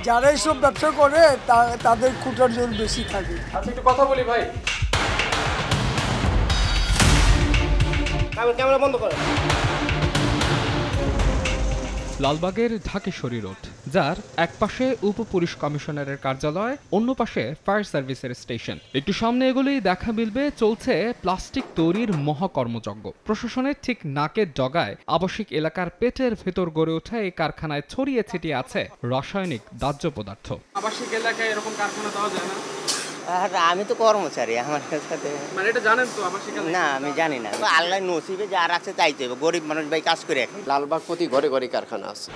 যারা এইসব ব্যবসা করে তাদের খুঁটার জোর বেশি থাকে। আচ্ছা একটু কথা বলি ভাই। ক্যামেরা বন্ধ করে। লালবাগের ঢাকেশ্বরী রোড, যার এক পাশে উপপুলিশ কমিশনারের কার্যালয়, অন্য পাশে ফায়ার সার্ভিসের স্টেশন। একটু সামনে এগুলোই দেখা মিলবে চলছে প্লাস্টিক তৈরির মহাকর্মযজ্ঞ। প্রশাসনের ঠিক নাকের ডগায় আবাসিক এলাকার পেটের ভেতর গড়ে ওঠা এই কারখানায় ছড়িয়ে ছিটিয়ে আছে রাসায়নিক দাহ্য পদার্থ। আবাসিক এলাকায় এরকম কারখানা পাওয়া যায় না? আমি তো কর্মচারী, আমার সাথে মানে এটা জানেন তো আবাসিক এলাকা? না, আমি জানি না। আল্লাহ নসিবে যা রাখছে তাই তো, গরিব মানুষ ভাই কাজ করে। লালবাগ প্রতি ঘরে ঘরে কারখানা আছে।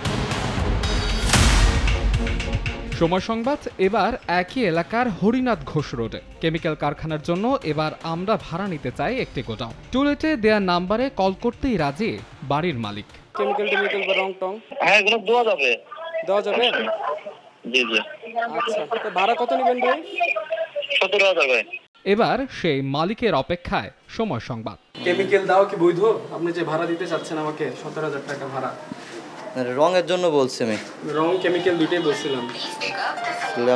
সময় সংবাদ এবার একই এলাকার হরিনাথ ঘোষ রোডে। কেমিক্যাল কারখানার জন্য এবার আমরা ভাড়া নিতে চাই একটি গোডাউন। টুলেটে দেয়া নাম্বারে কল করতেই রাজি বাড়ির মালিক। কেমিক্যাল বা রং টং? হ্যাঁ, এগুলো দেওয়া যাবে। দেওয়া যাবে? জি জি। আচ্ছা, তো ভাড়া কত নেবেন ভাই? 17,000। এবার সেই মালিকের অপেক্ষায় সময় সংবাদ। কেমিক্যাল দাও কি বৈধ? আপনি যে ভাড়া দিতে চাচ্ছেন আমাকে 17,000 টাকা ভাড়া। রঙের জন্য বলছি আমি। রং কেমিক্যাল দুইটাই বলছিলাম।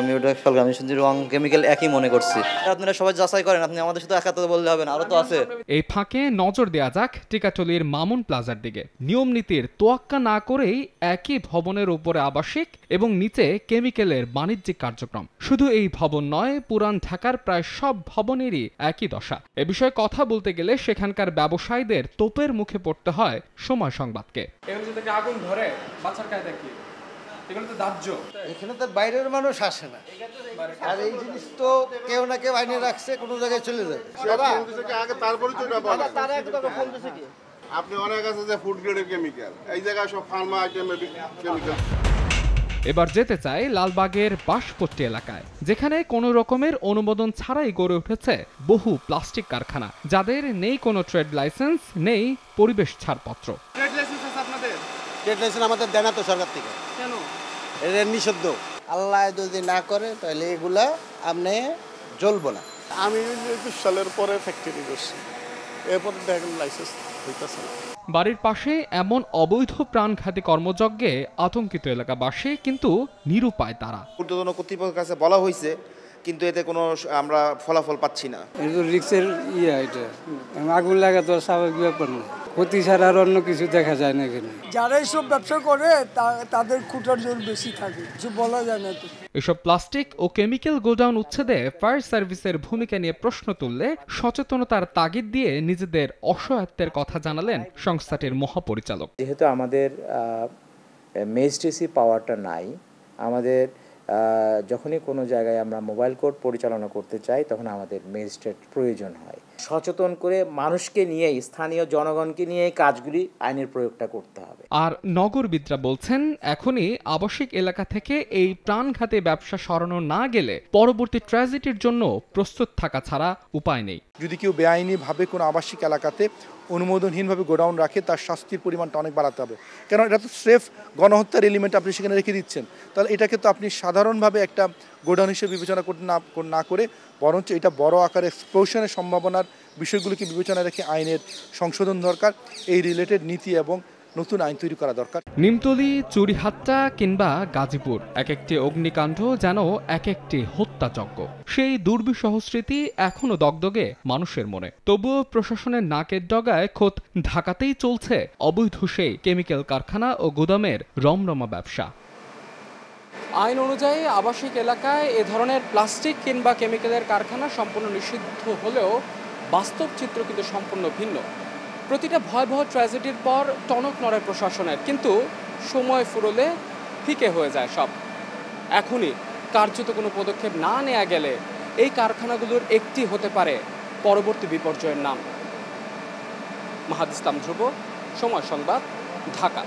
আমি ওটা আমি শুনছি রং কেমিক্যাল একই মনে করছি। আপনারা সবাই যাচাই করেন, আপনি আমাদের সাথে একা তো বললে হবে না, আরো তো আছে। এই ফাঁকে নজর দেয়া যাক টিকাটলির মামুন প্লাজার দিকে। নিয়ম নীতির তোয়াক্কা না করেই একই ভবনের উপরে আবাসিক এবং নিচে কেমিক্যালের বাণিজ্যিক কার্যক্রম। শুধু এই ভবন নয়, পুরান ঢাকার প্রায় সব ভবনেরই একই দশা। এ বিষয়ে কথা বলতে গেলে সেখানকার ব্যবসায়ীদের তোপের মুখে পড়তে হয় সময় সংবাদকে। এখানে যদি আগুন ধরে বাঁচার কায়দা কি? এগুলো তো দাহ্য। এখানে তো বাইরের মানুষ আসে না, আর এই জিনিস তো কেউ না কেউ আইনে রাখছে, কোনো জায়গায় চলে যাবে। আপনি অনেক আছে যে ফুড গ্রেডের কেমিক্যাল, এই জায়গায় সব ফার্মা আইটেমের কেমিক্যাল। এবার যেতে চাই লালবাগের বাঁশপট্টি এলাকায়, যেখানে কোনো রকমের অনুমোদন ছাড়াই গড়ে উঠেছে বহু প্লাস্টিক কারখানা, যাদের নেই কোনো ট্রেড লাইসেন্স, নেই পরিবেশ ছাড়পত্র। ট্রেড লাইসেন্স আছে আপনাদের? ট্রেড লাইসেন্স আমাদের দেয় না তো সরকার থেকে, কেন? এটা নিষিদ্ধ। আল্লাহ যদি না করে তাহলে এগুলা আপনি জ্বলবো না। আমি ২০ সালের পরে ফ্যাক্টরি করছি, এরপরে দেখেন লাইসেন্স হইতেছে না। বাড়ির পাশে এমন অবৈধ প্রাণঘাতী কর্মযজ্ঞে আতঙ্কিত এলাকাবাসী, কিন্তু নিরুপায় তারা। ঊর্ধ্বতন কর্তৃপক্ষের কাছে বলা হয়েছে, কিন্তু এতে কোনো আমরা ফলাফল পাচ্ছি না। এটা তো রিক্সের এটা, আগুন লাগা তো স্বাভাবিক ব্যাপার না, ক্ষতি ছাড়া আর অন্য কিছু দেখা যায় না এখানে। যারা এইসব ব্যবসা করে তাদের খুঁটার জোর বেশি থাকে, কিছু বলা যায় না তো। এসব প্লাস্টিক ও কেমিক্যাল গোডাউন উচ্ছেদে ফায়ার সার্ভিসের ভূমিকা নিয়ে প্রশ্ন তুললে সচেতনতার তাগিদ দিয়ে নিজেদের অসহায়ত্বের কথা জানালেন সংস্থাটির মহাপরিচালক। যেহেতু আমাদের ম্যাজিস্ট্রেসি পাওয়ারটা নাই, আমাদের যখনই কোনো জায়গায় আমরা মোবাইল কোর্ট পরিচালনা করতে চাই, তখন আমাদের ম্যাজিস্ট্রেট প্রয়োজন হয়। সচেতন করে মানুষকে নিয়ে, স্থানীয় জনগণকে নিয়ে কাজগুলি আইনের প্রয়োগটা করতে হবে। আর নগরবিদরা বলছেন, এখনই আবাসিক এলাকা থেকে এই প্রাণঘাতী ব্যবসা সরানো না গেলে পরবর্তী ট্র্যাজেডির জন্য প্রস্তুত থাকা ছাড়া উপায় নেই। যদি কেউ বেআইনিভাবে কোনো আবাসিক এলাকাতে অনুমোদনহীনভাবে গোডাউন রাখে, তার শাস্তির পরিমাণটা অনেক বাড়াতে হবে। কেন এটা তো স্রেফ গণহত্যার এলিমেন্ট আপনি সেখানে রেখে দিচ্ছেন, তাহলে এটাকে তো আপনি সাধারণভাবে একটা গোডাউন হিসেবে বিবেচনা করতে না করে বরঞ্চ এটা বড় আকারে এক্সপ্লোশনের সম্ভাবনার বিষয়গুলিকে বিবেচনায় রেখে আইনের সংশোধন দরকার। এই রিলেটেড নীতি এবং নতুন আইন তৈরি করা দরকার। নিমতলী, চুরিহাট্টা কিংবা গাজীপুর, এক একটি অগ্নিকাণ্ড যেন এক একটি হত্যাযজ্ঞ। সেই দুর্বিষহ স্মৃতি এখনো দগদগে মানুষের মনে। তবুও প্রশাসনের নাকের ডগায় খোদ ঢাকাতেই চলছে অবৈধ সেই কেমিক্যাল কারখানা ও গুদামের রমরমা ব্যবসা। আইন অনুযায়ী আবাসিক এলাকায় এ ধরনের প্লাস্টিক কিংবা কেমিক্যালের কারখানা সম্পূর্ণ নিষিদ্ধ হলেও বাস্তব চিত্র কিন্তু সম্পূর্ণ ভিন্ন। প্রতিটা ভয়াবহ ট্র্যাজেডির পর টনক নড়ে প্রশাসনের, কিন্তু সময় ফুরোলে ফিকে হয়ে যায় সব। এখনই কার্যত কোনো পদক্ষেপ না নেওয়া গেলে এই কারখানাগুলোর একটি হতে পারে পরবর্তী বিপর্যয়ের নাম। মাহাদ ইসলাম ধ্রুব, সময় সংবাদ, ঢাকা।